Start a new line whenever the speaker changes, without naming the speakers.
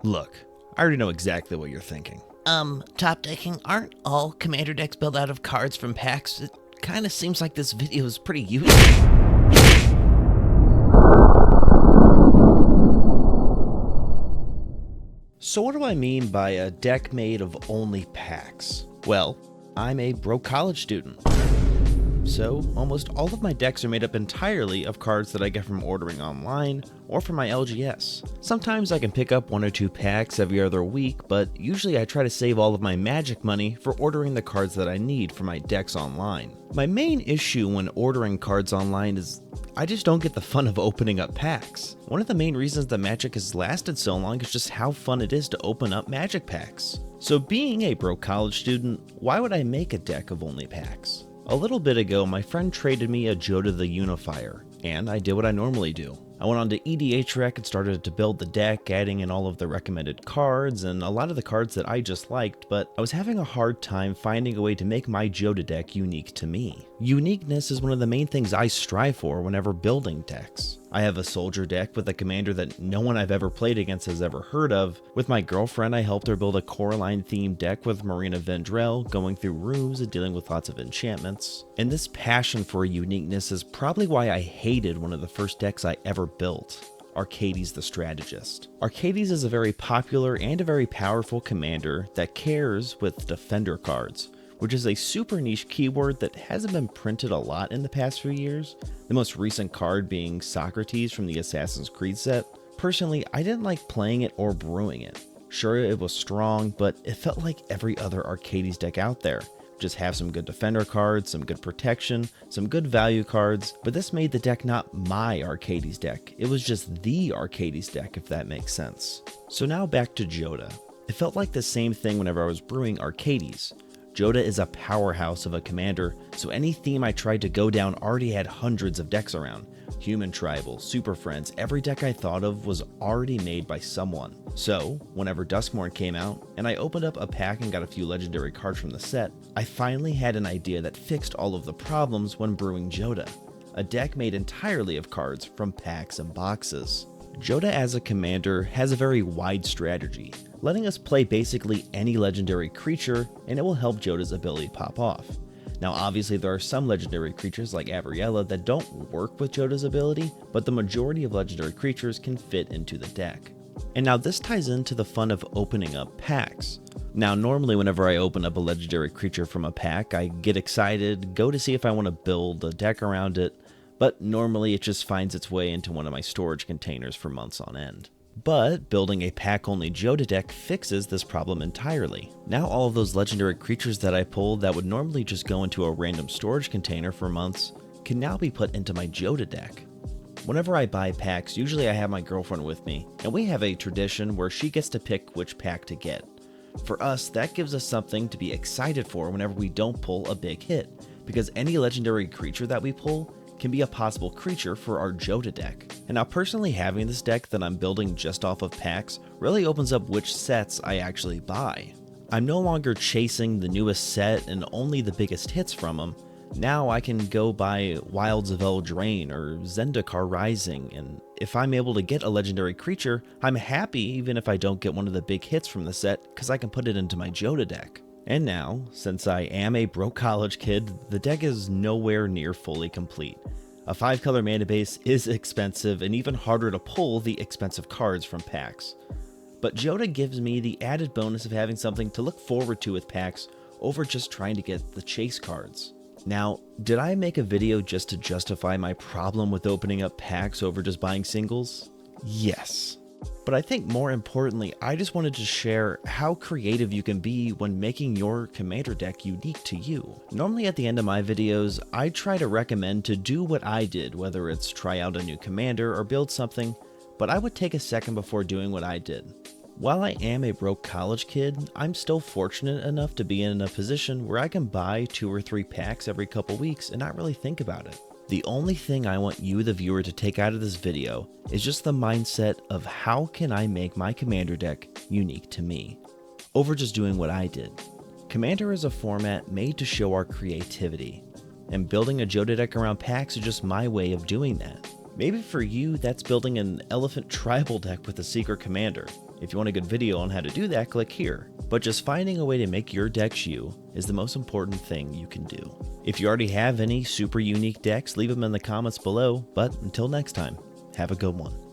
Look, I already know exactly what you're thinking.
Top decking, aren't all commander decks built out of cards from packs? It kind of seems like this video is pretty useless.
So what do I mean by a deck made of only packs? Well, I'm a broke college student. So almost all of my decks are made up entirely of cards that I get from ordering online or from my LGS. Sometimes I can pick up 1 or 2 packs every other week, but usually I try to save all of my magic money for ordering the cards that I need for my decks online. My main issue when ordering cards online is I just don't get the fun of opening up packs. One of the main reasons that Magic has lasted so long is just how fun it is to open up Magic packs. So being a broke college student, why would I make a deck of only packs? A little bit ago, my friend traded me a Jodah the Unifier, and I did what I normally do. I went on to EDHREC and started to build the deck, adding in all of the recommended cards and a lot of the cards that I just liked, but I was having a hard time finding a way to make my Jodah deck unique to me. Uniqueness is one of the main things I strive for whenever building decks. I have a soldier deck with a commander that no one I've ever played against has ever heard of. With my girlfriend, I helped her build a Coraline themed deck with Marina Vendrell, going through rooms and dealing with lots of enchantments. And this passion for uniqueness is probably why I hated one of the first decks I ever built, Arcades the Strategist. Arcades is a very popular and a very powerful commander that cares with defender cards, which is a super niche keyword that hasn't been printed a lot in the past few years, the most recent card being Socrates from the Assassin's Creed set. Personally, I didn't like playing it or brewing it. Sure, it was strong, but it felt like every other Arcades deck out there. Just have some good defender cards, some good protection, some good value cards, but this made the deck not my Arcades deck. It was just the Arcades deck, if that makes sense. So now back to Jodah. It felt like the same thing whenever I was brewing Arcades. Jodah is a powerhouse of a commander, so any theme I tried to go down already had hundreds of decks around. Human Tribal, Super Friends, every deck I thought of was already made by someone. So, whenever Duskmourn came out, and I opened up a pack and got a few legendary cards from the set, I finally had an idea that fixed all of the problems when brewing Jodah. A deck made entirely of cards from packs and boxes. Jodah as a commander has a very wide strategy, letting us play basically any legendary creature, and it will help Jodah's ability pop off. Now obviously there are some legendary creatures like Avriella that don't work with Jodah's ability, but the majority of legendary creatures can fit into the deck. And now this ties into the fun of opening up packs. Now normally whenever I open up a legendary creature from a pack, I get excited, go to see if I want to build a deck around it, but normally it just finds its way into one of my storage containers for months on end. But building a pack-only Jodah deck fixes this problem entirely. Now all of those legendary creatures that I pulled that would normally just go into a random storage container for months can now be put into my Jodah deck. Whenever I buy packs, usually I have my girlfriend with me, and we have a tradition where she gets to pick which pack to get. For us, that gives us something to be excited for whenever we don't pull a big hit, because any legendary creature that we pull can be a possible creature for our Jodah deck. And now personally having this deck that I'm building just off of packs really opens up which sets I actually buy. I'm no longer chasing the newest set and only the biggest hits from them. Now I can go buy Wilds of Eldraine or Zendikar Rising, and if I'm able to get a legendary creature, I'm happy even if I don't get one of the big hits from the set because I can put it into my Jodah deck. And now, since I am a broke college kid, the deck is nowhere near fully complete. A 5-color mana base is expensive and even harder to pull the expensive cards from packs. But Jodah gives me the added bonus of having something to look forward to with packs over just trying to get the chase cards. Now, did I make a video just to justify my problem with opening up packs over just buying singles? Yes. But I think more importantly, I just wanted to share how creative you can be when making your commander deck unique to you. Normally at the end of my videos, I try to recommend to do what I did, whether it's try out a new commander or build something, but I would take a second before doing what I did. While I am a broke college kid, I'm still fortunate enough to be in a position where I can buy 2 or 3 packs every couple weeks and not really think about it. The only thing I want you, the viewer, to take out of this video is just the mindset of how can I make my commander deck unique to me, over just doing what I did. Commander is a format made to show our creativity, and building a Jodah deck around packs is just my way of doing that. Maybe for you, that's building an elephant tribal deck with a secret commander. If you want a good video on how to do that, click here. But just finding a way to make your decks you is the most important thing you can do. If you already have any super unique decks, leave them in the comments below, but until next time, have a good one.